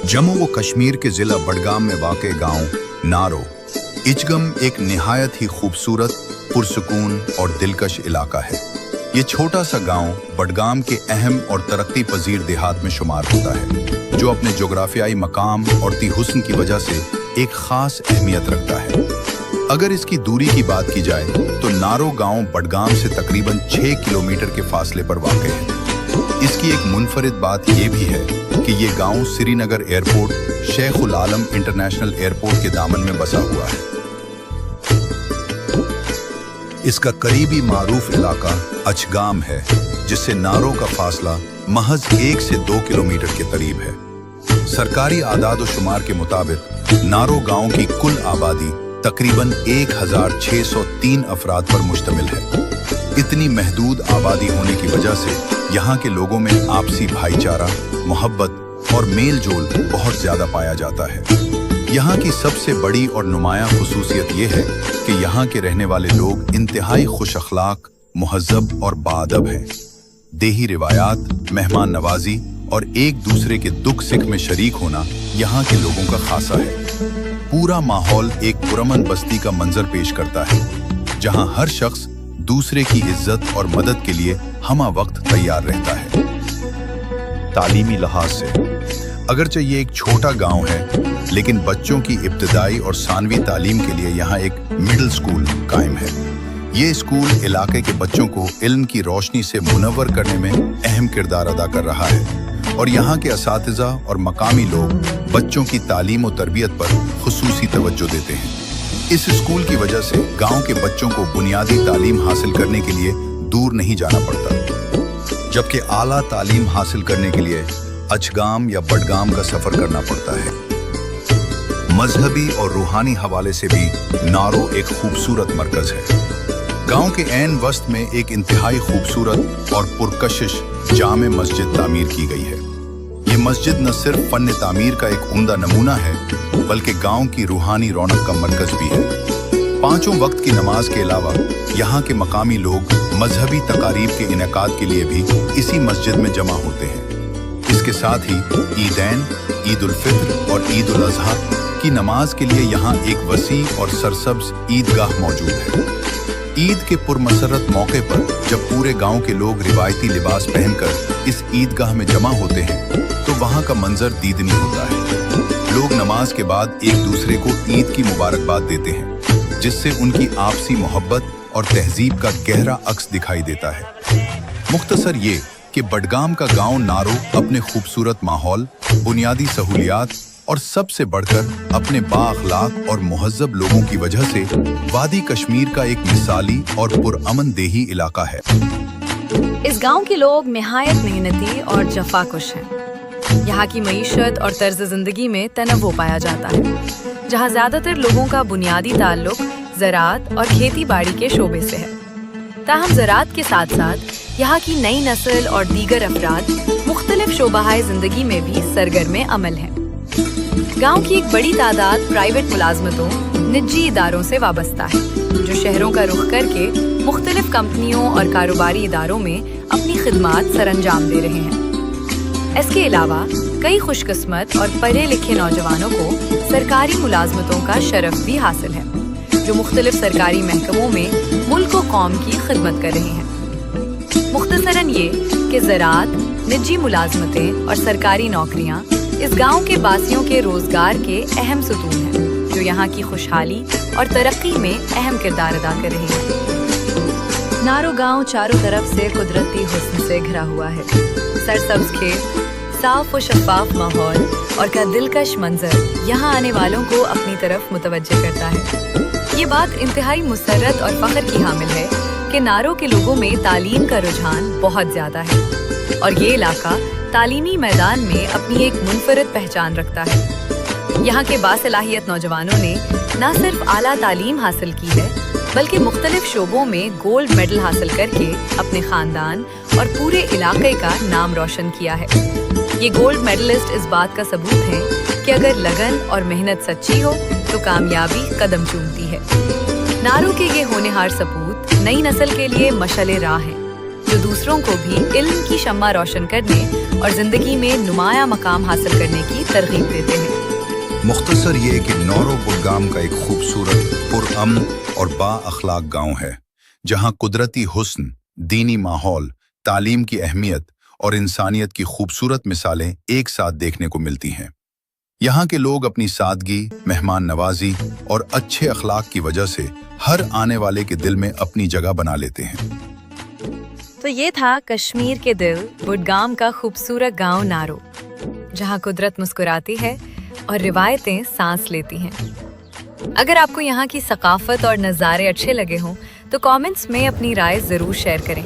जम्मू व कश्मीर के ज़िला बडगाम में वाक़ गांव नारो इचगम एक निहायत ही खूबसूरत, पुरसुकून और दिलकश इलाका है। ये छोटा सा गांव बडगाम के अहम और तरक्की पजीर देहात में शुमार होता है, जो अपने जोग्राफियाई मकाम और ती हुस्न की वजह से एक ख़ास अहमियत रखता है। अगर इसकी दूरी की बात की जाए तो नारो गांव बडगाम से तकरीबन 6 किलोमीटर के फासले पर वाक़ है। इसकी एक मुनफरिद बात यह भी है कि ये गांव श्रीनगर एयरपोर्ट, शेख उल आलम इंटरनेशनल एयरपोर्ट के दामन में बसा हुआ है। इसका करीबी मारूफ इलाका अचगाम है, जिससे नारो का फासला महज 1 से 2 किलोमीटर के करीब है। सरकारी आदाद व शुमार के मुताबिक नारो गांव की कुल आबादी तकरीबन 1603 अफराद पर मुश्तमिल है। इतनी महदूद आबादी होने की वजह से यहाँ के लोगों में आपसी भाईचारा, मोहब्बत और मेल जोल बहुत ज़्यादा पाया जाता है। यहाँ की सबसे बड़ी और नुमायां खुसूसियत ये है कि यहाँ के रहने वाले लोग इंतहाई खुश अखलाक, मुहज़्ज़ब और बाअदब हैं। देही रिवायात, मेहमान नवाजी और एक दूसरे के दुख सिख में शरीक होना यहाँ के लोगों का खासा है। पूरा माहौल एक पुरअमन बस्ती का मंजर पेश करता है, जहाँ हर शख्स दूसरे की इज्जत और मदद के लिए हमा वक्त तैयार रहता है। तालीमी लिहाज से अगरचे ये एक छोटा गांव है, लेकिन बच्चों की इब्तिदाई और सानवी तालीम के लिए यहाँ एक मिडिल स्कूल कायम है। ये स्कूल इलाके के बच्चों को इल्म की रोशनी से मुनव्वर करने में अहम किरदार अदा कर रहा है और यहाँ के असातिज़ा और मकामी लोग बच्चों की तालीम और तरबियत पर खुसूसी तवज्जो देते हैं। इस स्कूल की वजह से गांव के बच्चों को बुनियादी तालीम हासिल करने के लिए दूर नहीं जाना पड़ता, जबकि आला तालीम हासिल करने के लिए अचगाम या बडगाम का सफर करना पड़ता है। मजहबी और रूहानी हवाले से भी नारो एक खूबसूरत मरकज है। गांव के ऐन वस्त में एक इंतहाई खूबसूरत और पुरकशिश जामे मस्जिद तामीर की गई है। ये मस्जिद न सिर्फ फन तामीर का एक उम्दा नमूना है, बल्कि गांव की रूहानी रौनक का मरकज भी है। 5 वक्त की नमाज के अलावा यहाँ के मकामी लोग मजहबी तकारीब के इनेकाद के लिए भी इसी मस्जिद में जमा होते हैं। इसके साथ ही ईदैन, ईद उल फित्र और ईद उल अज़हा की नमाज के लिए यहाँ एक वसी और सरसब्ज ईदगाह मौजूद है। ईद के पुरमसरत मौके पर जब पूरे गांव के लोग रिवायती लिबास पहनकर इस ईदगाह में जमा होते हैं तो वहाँ का मंजर दीदनी होता है। लोग नमाज के बाद एक दूसरे को ईद की मुबारकबाद देते हैं, जिससे उनकी आपसी मोहब्बत और तहजीब का गहरा अक्स दिखाई देता है। मुख्तसर ये कि बडगाम का गांव नारो अपने खूबसूरत माहौल, बुनियादी सहूलियात और सबसे बढ़कर अपने बाअखलाक और मुहज़्ज़ब लोगों की वजह से वादी कश्मीर का एक मिसाली और पुरअमन देही इलाका है। इस गांव के लोग निहायत मेहनती और जफाकुश हैं। यहाँ की मईशत और तर्ज ज़िंदगी में तनव्वु पाया जाता है, जहाँ ज़्यादातर लोगों का बुनियादी ताल्लुक ज़राअत और खेती बाड़ी के शोबे से है। ताहम ज़राअत के साथ साथ यहाँ की नई नस्ल और दीगर अफराद मुख्तलिफ शोबाहाए ज़िंदगी में भी सरगर्म अमल हैं। गांव की एक बड़ी तादाद प्राइवेट मुलाजमतों, निजी इदारों से वाबस्ता है, जो शहरों का रुख करके मुख्तलिफ कंपनियों और कारोबारी इदारों में अपनी खिदमात सरअंजाम दे रहे हैं। इसके अलावा कई खुशकिस्मत और पढ़े लिखे नौजवानों को सरकारी मुलाजमतों का शरफ भी हासिल है, जो मुख्तलिफ सरकारी महकमों में मुल्क व कौम की खिदमत कर रहे हैं। मुख्तसरन ये कि ज़राअत, निजी मुलाजमतें और सरकारी नौकरियाँ इस गांव के बासियों के रोजगार के अहम सुतून हैं, जो यहाँ की खुशहाली और तरक्की में अहम किरदार अदा कर रहे हैं। नारो गांव चारों तरफ से कुदरती हुस्न से घिरा हुआ है। सरसब्ज खेत, साफ व शफाफ माहौल और का दिलकश मंजर यहाँ आने वालों को अपनी तरफ मुतवज्जे करता है। ये बात इंतहाई मुसर्रत और फख्र की हामिल है कि नारो के लोगों में तालीम का रुझान बहुत ज्यादा है और ये इलाका तालीमी मैदान में अपनी एक मुनफरिद पहचान रखता है। यहाँ के बासलाहियत नौजवानों ने न सिर्फ आला तालीम हासिल की है, बल्कि मुख्तलिफ शोबों में गोल्ड मेडल हासिल करके अपने खानदान और पूरे इलाके का नाम रोशन किया है। ये गोल्ड मेडलिस्ट इस बात का सबूत है कि अगर लगन और मेहनत सच्ची हो तो कामयाबी कदम चूमती है। नारो के ये होनहार सपूत नई नस्ल के लिए मशअल राह हैं, जो दूसरों को भी इल्म की शम्मा रोशन करने اور زندگی میں نمایاں مقام حاصل کرنے کی ترغیب دیتے ہیں۔ مختصر یہ کہ نورو گڑگام کا ایک خوبصورت، پرامن اور با اخلاق گاؤں ہے، جہاں قدرتی حسن، دینی ماحول، تعلیم کی اہمیت اور انسانیت کی خوبصورت مثالیں ایک ساتھ دیکھنے کو ملتی ہیں۔ یہاں کے لوگ اپنی سادگی، مہمان نوازی اور اچھے اخلاق کی وجہ سے ہر آنے والے کے دل میں اپنی جگہ بنا لیتے ہیں۔ تو یہ تھا کشمیر کے دل بڈگام کا خوبصورت گاؤں نارو، جہاں قدرت مسکراتی ہے اور روایتیں سانس لیتی ہیں۔ اگر آپ کو یہاں کی ثقافت اور نظارے اچھے لگے ہوں تو کامنٹس میں اپنی رائے ضرور شیئر کریں۔